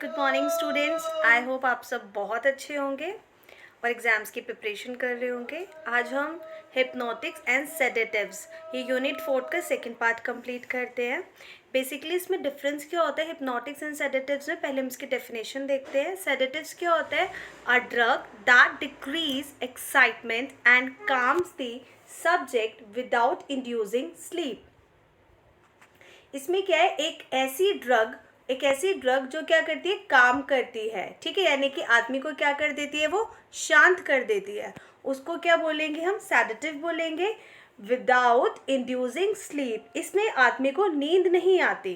Good morning students. I hope आप सब बहुत अच्छे होंगे और एग्ज़ाम्स की प्रिपरेशन कर रहे होंगे। आज हम हिप्नोटिक्स एंड सेडेटिव्स ये यूनिट 4 का सेकंड पार्ट कंप्लीट करते हैं। बेसिकली इसमें डिफरेंस क्या होता है हिप्नोटिक्स एंड सेडेटिव्स में, पहले हम इसकी डेफिनेशन देखते हैं। सेडेटिव्स क्या होता है? A drug that decrease excitement and calms the subject without inducing sleep. इसमें क्या है, एक ऐसी ड्रग जो क्या करती है, काम करती है, ठीक है, यानी कि आदमी को क्या कर देती है, वो शांत कर देती है। उसको क्या बोलेंगे हम? सैडेटिव बोलेंगे। विदाउट इंड्यूसिंग स्लीप, इसमें आदमी को नींद नहीं आती।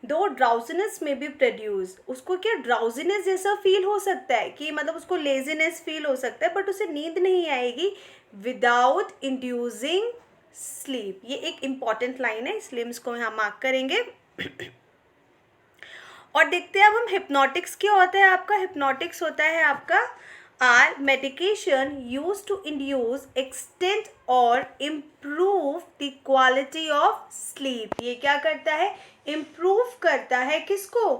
दो ड्राउजीनेस में बी प्रोड्यूस, उसको क्या ड्राउजीनेस जैसा फील हो सकता है कि मतलब उसको लेजीनेस फील हो सकता है, बट उसे नींद नहीं आएगी। विदाउट इंड्यूसिंग स्लीप, ये एक इंपॉर्टेंट लाइन है, इसलिए हम इसको यहाँ मार्क करेंगे। और देखते हैं अब हम हिप्नोटिक्स क्या होता है आपका। हिप्नोटिक्स होता है आपका are medication use to induce extend और improve the quality of sleep. ये क्या करता है? इम्प्रूव करता है किसको?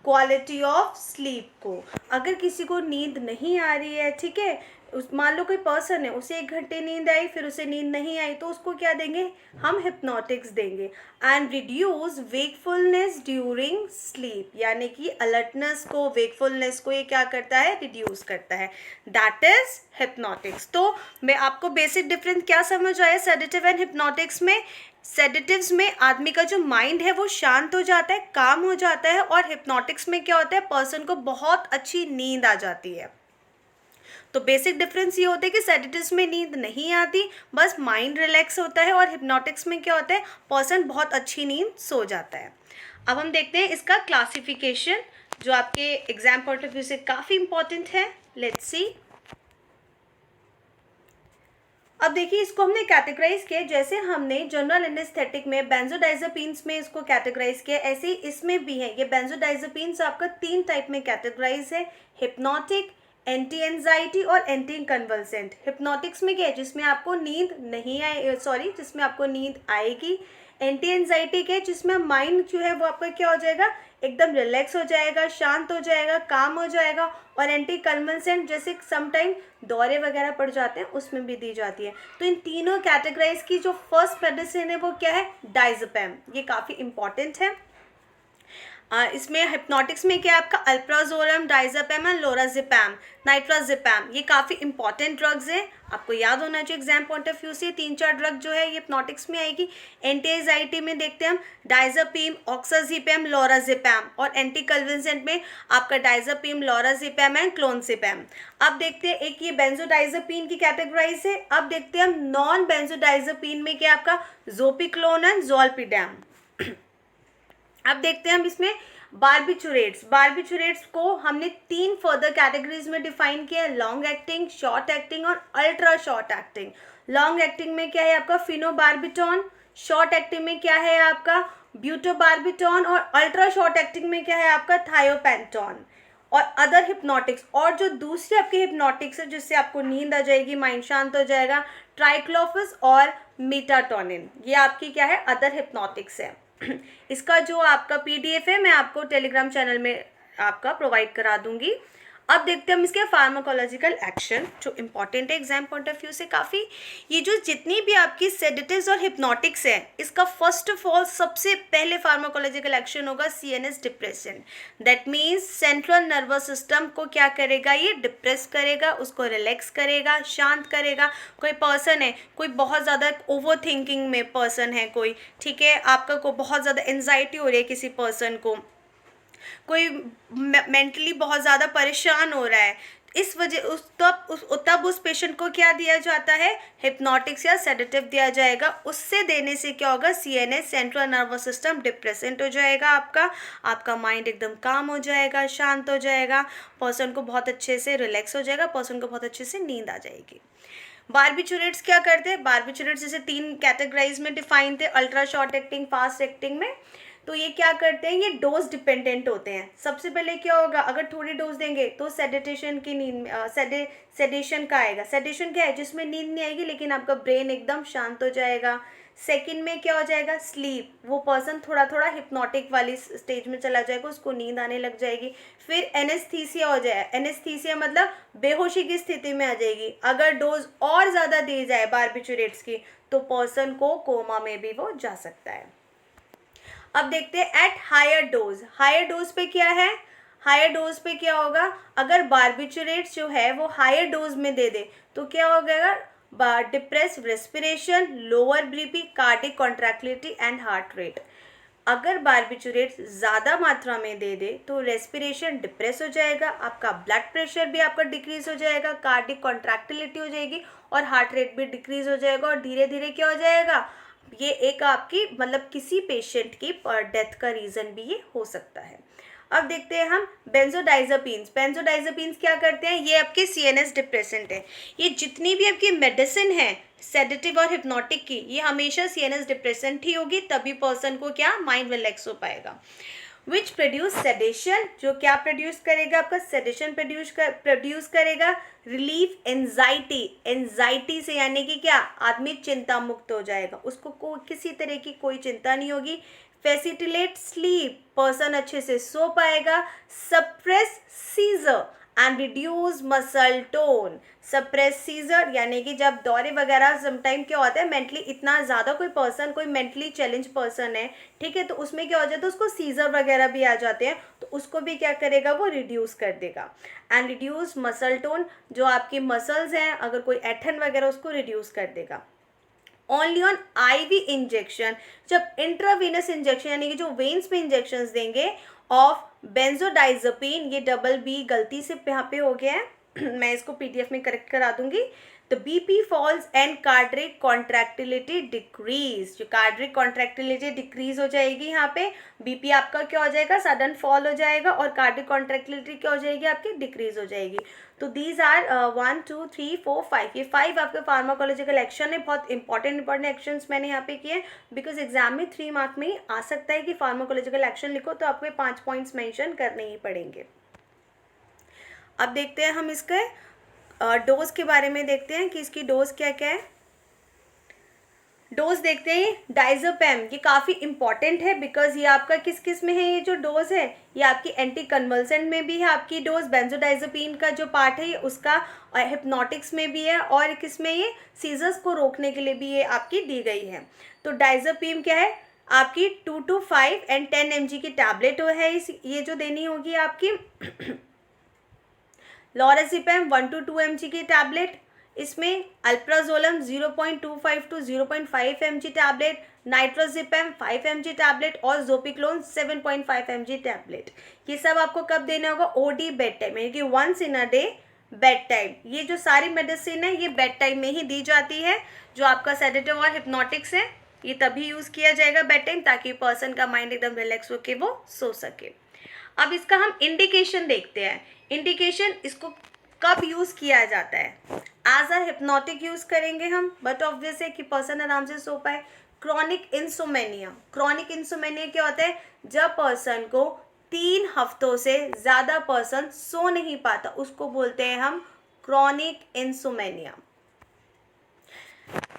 क्वालिटी ऑफ स्लीप को। अगर किसी को नींद नहीं आ रही है, ठीक है, मान लो कोई पर्सन है, उसे 1 घंटे नींद आई, फिर उसे नींद नहीं आई, तो उसको क्या देंगे हम? हिप्नोटिक्स देंगे। And reduce wakefulness during sleep, यानी कि अलर्टनेस को, वेकफुलनेस को ये क्या करता है? रिड्यूस करता है। That is hypnotics. तो मैं आपको बेसिक डिफरेंस क्या समझ आया सेडेटिव एंड हिप्नोटिक्स में? सेडेटिव्स में आदमी का जो माइंड है वो शांत हो जाता है, काम हो जाता है, और हिप्नोटिक्स में क्या होता है, पर्सन को बहुत अच्छी नींद आ जाती है। तो बेसिक डिफरेंस ये होता है कि सेडेटिव्स में नींद नहीं आती, बस माइंड रिलैक्स होता है, और हिप्नोटिक्स में क्या होता है, पर्सन बहुत अच्छी नींद सो जाता है। अब हम देखते हैं इसका क्लासिफिकेशन, जो आपके एग्जाम पॉइंट ऑफ व्यू से काफ़ी इंपॉर्टेंट है। Let's see. अब देखिए, इसको हमने कैटेगराइज किया, जैसे हमने जनरल एनेस्थेटिक में बेंजोडाइजेपिन्स में इसको कैटेगराइज किया, ऐसे ही इसमें भी है। ये बेंजोडाइजेपिन्स आपका 3 टाइप में कैटेगराइज है, हिप्नोटिक, एंटी एंजाइटी और एंटी कन्वल्सेंट। हिप्नोटिक्स में क्या है? जिसमें आपको नींद नहीं आए, जिसमें आपको नींद आएगी। एंटी एंजाइटी के जिसमें माइंड जो है वो आपका क्या हो जाएगा? एकदम रिलैक्स हो जाएगा, शांत हो जाएगा, काम हो जाएगा। और एंटी कन्वल्सेंट जैसे समटाइम दौरे वगैरह पड़ जाते हैं, उसमें भी दी जाती है। तो इन तीनों कैटेगराइज की जो फर्स्ट मेडिसिन है वो क्या है? डाइज़ेपम। ये काफ़ी इंपॉर्टेंट है। इसमें हिप्नोटिक्स में क्या है आपका? Alprazolam, diazepam and lorazepam, nitrazepam. ये काफ़ी इंपॉर्टेंट ड्रग्स हैं, आपको याद होना चाहिए एग्जाम पॉइंट ऑफ व्यू से। 3-4 ड्रग जो है ये हिप्नोटिक्स में आएगी। एंटी एंजाइटी में देखते हैं हम डाइज़ेपम, ऑक्साज़ेपम, लोराज़ेपम, और एंटी कन्वल्सेंट में आपका डाइज़ेपम, लोराज़ेपम एंड क्लोनज़ेपम। अब देखते हैं, एक ये बेंजोडाइज़ेपिन की कैटेगराइज है। अब देखते हैं हम नॉन बेंजोडाइज़ेपिन में क्या आपका? Zopiclone and ज़ोल्पिडेम। अब देखते हैं हम इसमें बार्बिचुरेट्स। बार्बिचुरेट्स को हमने 3 फर्दर कैटेगरीज में डिफाइन किया है, लॉन्ग एक्टिंग, शॉर्ट एक्टिंग और ultra short acting. Long acting में क्या है आपका? फिनोबार्बिटॉन। शॉर्ट एक्टिंग में क्या है आपका? ब्यूटोबार्बिटॉन। और अल्ट्रा शॉर्ट एक्टिंग में क्या है आपका? थायोपेंटॉन। और अदर हिप्नोटिक्स, और जो दूसरे आपके हिप्नोटिक्स है जिससे आपको नींद आ जाएगी, माइंड शांत हो जाएगा, ट्राइक्लोफिस और मेटाटोनिन, ये आपकी क्या है? अदर हिप्नोटिक्स है। इसका जो आपका पीडीएफ है मैं आपको टेलीग्राम चैनल में आपका प्रोवाइड करा दूंगी। अब देखते हैं हम इसके फार्माकोलॉजिकल एक्शन, जो इंपॉर्टेंट है एग्जाम पॉइंट ऑफ व्यू से काफ़ी। ये जो जितनी भी आपकी सेडेटिव्स और हिप्नोटिक्स है, इसका फर्स्ट ऑफ ऑल सबसे पहले फार्माकोलॉजिकल एक्शन होगा CNS depression. That means central nervous system को क्या करेगा? ये डिप्रेस करेगा, उसको रिलैक्स करेगा, शांत करेगा। कोई पर्सन है, कोई बहुत ज़्यादा ओवर थिंकिंग में पर्सन है कोई, ठीक है, आपका को बहुत ज़्यादा एंजाइटी हो रही है किसी पर्सन को, कोई मेंटली बहुत ज़्यादा परेशान हो रहा है, इस वजह तब उस पेशेंट को क्या दिया जाता है? हिप्नोटिक्स या सेडेटिव दिया जाएगा। उससे देने से क्या होगा? CNS, central nervous system depressant हो जाएगा, आपका माइंड एकदम काम हो जाएगा, शांत हो जाएगा, पर्सन को बहुत अच्छे से रिलैक्स हो जाएगा, पर्सन को बहुत अच्छे से नींद आ जाएगी। बार्बिचुरेट्स क्या करते हैं? बार्बिचुरेट्स जैसे 3 कैटेगराइज में डिफाइन थे, ultra short acting, fast acting में। तो ये क्या करते हैं? ये डोज डिपेंडेंट होते हैं। सबसे पहले क्या होगा? अगर थोड़ी डोज देंगे तो सेडेटेशन की नींद सेडेशन का आएगा। सेडेशन क्या है? जिसमें नींद नहीं आएगी लेकिन आपका ब्रेन एकदम शांत हो जाएगा, सेकंड में क्या हो जाएगा, स्लीप, वो पर्सन थोड़ा थोड़ा हिप्नोटिक वाली स्टेज में चला जाएगा, उसको नींद आने लग जाएगी। फिर एनेस्थीसिया हो जाए, एनेस्थीसिया मतलब बेहोशी की स्थिति में आ जाएगी। अगर डोज और ज़्यादा दी जाए बारबिचुरेट्स की तो पर्सन को कोमा में भी वो जा सकता है। अब देखते हैं at higher dose, higher dose पे क्या है, हायर डोज पे क्या होगा, अगर बारबिचुरेट्स जो है वो हायर डोज में दे दे तो क्या हो गएगा, depress respiration, lower BP, cardiac contractility and heart rate. अगर बारबिचुरेट्स ज़्यादा मात्रा में दे दे तो रेस्पिरेशन डिप्रेस हो जाएगा, आपका ब्लड प्रेशर भी आपका डिक्रीज हो जाएगा, कार्डिक कॉन्ट्रैक्टिलिटी हो जाएगी और हार्ट रेट भी डिक्रीज हो जाएगा और धीरे धीरे क्या हो जाएगा, ये एक आपकी मतलब किसी पेशेंट की डेथ का रीज़न भी ये हो सकता है। अब देखते हैं हम बेंजोडाइजापीन्स। बेंजोडाइजापीन्स क्या करते हैं, ये आपके सीएनएस डिप्रेसेंट है। ये जितनी भी आपकी मेडिसिन है सेडेटिव और हिप्नोटिक की, ये हमेशा सीएनएस डिप्रेसेंट ही होगी, तभी पर्सन को क्या माइंड रिलैक्स हो पाएगा। विच प्रोड्यूस सेडेशन, जो क्या प्रोड्यूस करेगा, आपका सेडेशन प्रोड्यूस करेगा। रिलीफ एंजाइटी, एंजाइटी से यानी कि क्या, आदमी चिंता मुक्त हो जाएगा, उसको किसी तरह की कोई चिंता नहीं होगी। फैसिलिटेट स्लीप, पर्सन अच्छे से सो पाएगा। Suppress seizure and reduce muscle tone, suppress seizure यानी कि जब दौरे वगैरह समटाइम क्या होता है, मेंटली इतना ज़्यादा कोई पर्सन, कोई मेंटली चैलेंज पर्सन है, ठीक है, तो उसमें क्या हो जाता है, उसको सीजर वगैरह भी आ जाते हैं, तो उसको भी क्या करेगा, वो रिड्यूस कर देगा। एंड रिड्यूस मसल टोन, जो आपकी मसल्स हैं अगर कोई ऐठन वगैरह, उसको रिड्यूस कर देगा। ओनली ऑन आईवी इंजेक्शन, जब इंट्रावीनस इंजेक्शन यानी कि जो वेन्स में इंजेक्शन देंगे ऑफ बेंजोडाइजापीन, ये डबल बी गलती से यहाँ पे हो गया है मैं इसको पीडीएफ में करेक्ट करा दूंगी। The BP falls and cardiac contractility decrease, जो कार्डिक कॉन्ट्रैक्टिलिटी डिक्रीज हो जाएगी, यहाँ पे बीपी आपका क्या हो जाएगा, सडन फॉल हो जाएगा और कार्डिक कॉन्ट्रैक्टिलिटी क्या हो जाएगी, आपकी डिक्रीज हो जाएगी। तो दीज आर 1 2 3 4 5, ये 5 आपके फार्माकोलॉजिकल एक्शन है। बहुत इंपॉर्टेंट एक्शंस मैंने यहाँ पे किए, बिकॉज एग्जाम में 3 मार्क में ही आ सकता है कि फार्माकोलॉजिकल एक्शन लिखो, तो आपको 5 पॉइंट्स मेंशन करने ही पड़ेंगे। अब देखते हैं हम इसके डोज के बारे में, देखते हैं कि इसकी डोज क्या क्या है। डोज देखते हैं, डाइज़ेपम, ये काफ़ी इंपॉर्टेंट है बिकॉज ये आपका किस किस में है, ये जो डोज है ये आपकी एंटी कन्वल्सेंट में भी है आपकी डोज, बेंजोडाइजापीन का जो पार्ट है ये उसका, और हिप्नोटिक्स में भी है, और किस में, ये सीजर्स को रोकने के लिए भी ये आपकी दी गई है। तो डाइज़ेपम क्या है, आपकी 2 to 5 and 10 mg की टैबलेट है ये जो देनी होगी आपकी। लोराज़ेपम 1 to 2 mg की टैबलेट, इसमें alprazolam 0.25 to 0.5 mg tablet, nitrazepam 5 mg tablet और ज़ोपिक्लोन 7.5 mg टैबलेट। ये सब आपको कब देना होगा, ओडी बेड टाइम, यानी कि once in a day bed time. ये जो सारी मेडिसिन है ये बेड टाइम में ही दी जाती है। जो आपका सेडेटिव और हिप्नोटिक्स है ये तभी यूज़ किया जाएगा बेड टाइम, ताकि पर्सन का माइंड एकदम रिलैक्स होकर वो सो सके। अब इसका हम इंडिकेशन देखते हैं। इंडिकेशन, इसको कब यूज़ किया जाता है, एज अ हिप्नोटिक यूज़ करेंगे हम, बट ऑब्वियस है कि पर्सन आराम से सो पाए। क्रॉनिक इंसोमेनिया, क्रॉनिक इंसोमेनिया क्या होता है, जब पर्सन को 3 हफ्तों से ज़्यादा पर्सन सो नहीं पाता, उसको बोलते हैं हम क्रॉनिक इंसोमेनिया।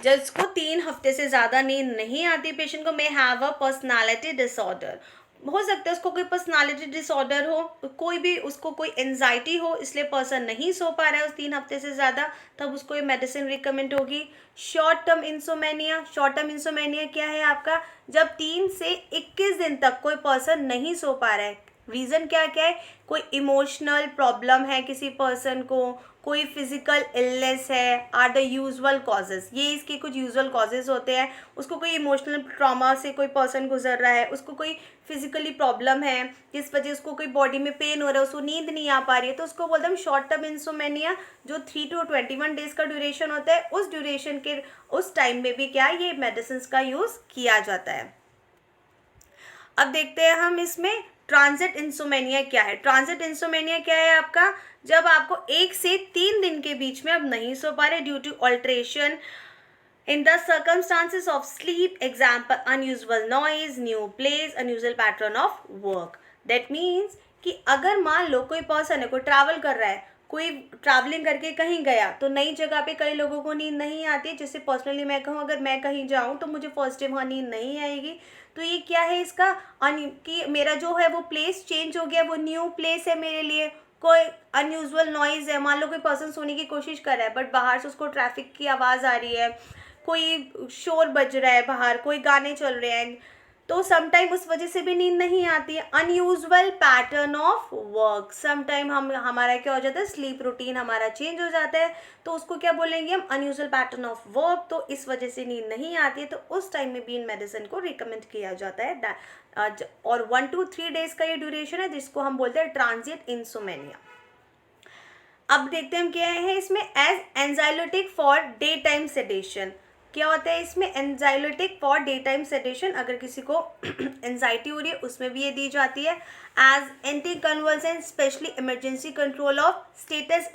जिसको 3 हफ्ते से ज़्यादा नींद नहीं आती पेशेंट को, may have a personality disorder, हो सकता है उसको कोई पर्सनालिटी डिसऑर्डर हो, कोई भी उसको कोई एंजाइटी हो, इसलिए पर्सन नहीं सो पा रहा है उस 3 हफ्ते से ज़्यादा, तब उसको ये मेडिसिन रिकमेंड होगी। Short term insomnia, short term insomnia क्या है आपका, जब 3 से 21 दिन तक कोई पर्सन नहीं सो पा रहा है। रीज़न क्या क्या है, कोई इमोशनल प्रॉब्लम है किसी पर्सन को, कोई फिजिकल इलनेस है, आर द यूजुअल कॉजेज़, ये इसके कुछ यूजुअल कॉजेज़ होते हैं। उसको कोई इमोशनल ट्रॉमा से कोई पर्सन गुजर रहा है, उसको कोई फिजिकली प्रॉब्लम है जिस वजह उसको कोई बॉडी में पेन हो रहा है, उसको नींद नहीं आ पा रही है, तो उसको बोलते हैं शॉर्ट टर्म इंसोमेनिया, जो 3 to 21 डेज का ड्यूरेशन होता है। उस ड्यूरेशन के उस टाइम में भी क्या ये मेडिसिन का यूज़ किया जाता है। अब देखते हैं हम इसमें ट्रांजिट इंसोमेनिया क्या है। ट्रांजिट इंसोमेनिया क्या है आपका, जब आपको 1 से 3 दिन के बीच में आप नहीं सो पा रहे due to alteration in the circumstances of sleep, example unusual noise, new place, unusual pattern of work। that means कि अगर मान लो कोई पर्सन है, कोई ट्रैवल कर रहा है, कोई ट्रैवलिंग करके कहीं गया तो नई जगह पे कई लोगों को नींद नहीं आती है, जैसे पर्सनली मैं कहूँ अगर मैं कहीं जाऊँ तो मुझे फर्स्ट डे वहाँ नींद नहीं आएगी। तो ये क्या है इसका कि मेरा जो है वो प्लेस चेंज हो गया, वो न्यू प्लेस है मेरे लिए, कोई अनयूजुअल नॉइज़ है, मान लो कोई पर्सन सोने की कोशिश कर रहा है बट बाहर से उसको ट्रैफिक की आवाज़ आ रही है, कोई शोर बज रहा है बाहर, कोई गाने चल रहे हैं, तो समटाइम उस वजह से भी नींद नहीं आती है। Unusual pattern of work, sometime हमारा क्या हो जाता है, स्लीप रूटीन हमारा चेंज हो जाता है, तो उसको क्या बोलेंगे हम, अनयूजुअल पैटर्न ऑफ वर्क। तो इस वजह से नींद नहीं आती है, तो उस टाइम में भी इन मेडिसिन को रिकमेंड किया जाता है। और 1 to 3 डेज का ये ड्यूरेशन है, जिसको हम बोलते हैं ट्रांजिएंट इंसोमेनिया। अब देखते हैं हम क्या है इसमें, as anxiolytic for day time sedation. क्या होता है इसमें, anxiolytic for day time sedation, अगर किसी को एंजाइटी हो रही है उसमें भी ये दी जाती है। As anti convulsant specially emergency control of status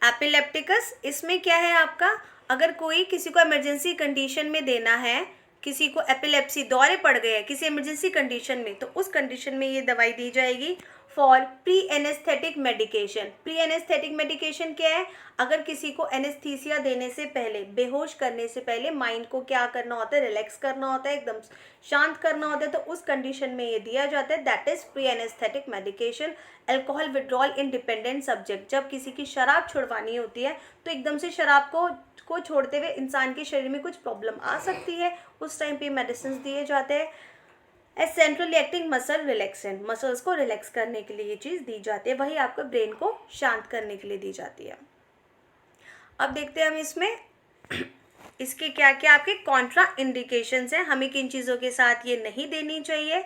epilepticus, इसमें क्या है आपका, अगर कोई किसी को इमरजेंसी कंडीशन में देना है, किसी को एपिलेप्सी दौरे पड़ गए हैं किसी इमरजेंसी कंडीशन में, तो उस कंडीशन में ये दवाई दी जाएगी। For pre anaesthetic medication, pre anaesthetic medication क्या है, अगर किसी को एनेस्थीसिया देने से पहले, बेहोश करने से पहले माइंड को क्या करना होता है, रिलैक्स करना होता है, एकदम शांत करना होता है, तो उस कंडीशन में ये दिया जाता है, that is pre anaesthetic medication. Alcohol withdrawal in dependent subject, जब किसी की शराब छुड़वानी होती है तो एकदम से शराब को छोड़ते हुए इंसान के शरीर में कुछ प्रॉब्लम आ सकती है, उस टाइम पे मेडिसिन दिए जाते हैं। As centrally acting muscle relaxant, muscles को रिलैक्स करने के लिए ये चीज़ दी जाती है, वही आपको ब्रेन को शांत करने के लिए दी जाती है। अब देखते हैं हम इसमें इसके क्या क्या आपके कॉन्ट्रा इंडिकेशंस हैं, हमें किन चीज़ों के साथ ये नहीं देनी चाहिए।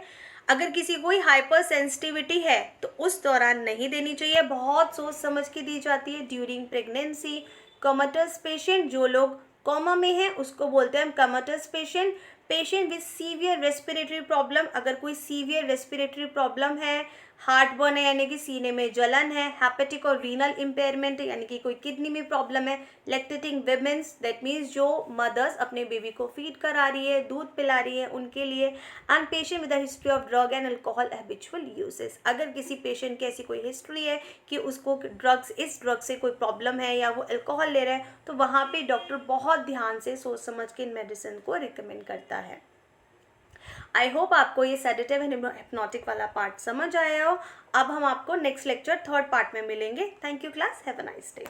अगर किसी कोई हाइपर सेंसिटिविटी है तो उस दौरान नहीं देनी चाहिए, बहुत सोच समझ के दी जाती है। ड्यूरिंग प्रेगनेंसी, कोमाटस पेशेंट, जो लोग कोमा में हैं उसको बोलते हैं हम comatose patient. Patient with severe respiratory problem, अगर कोई सीवियर रेस्पिरेटरी प्रॉब्लम है, हार्ट बर्न है यानी कि सीने में जलन है, हेपेटिक और रीनल इम्पेयरमेंट है यानी कि कोई किडनी में प्रॉब्लम है, लैक्टेटिंग विमेंस, दैट मीन्स जो मदर्स अपने बेबी को फीड करा रही है, दूध पिला रही है, उनके लिए। And patient with a history of drug and alcohol habitual uses, अगर किसी पेशेंट की ऐसी कोई हिस्ट्री है कि उसको ड्रग्स, इस ड्रग से कोई प्रॉब्लम है या वो अल्कोहल ले रहा है, तो वहाँ पे डॉक्टर बहुत ध्यान से सोच समझ के इन मेडिसिन को रिकमेंड करता है। आई होप आपको ये सेडेटिव एंड हिप्नोटिक वाला पार्ट समझ आया हो। अब हम आपको नेक्स्ट लेक्चर 3rd पार्ट में मिलेंगे। Thank you class, have a nice day.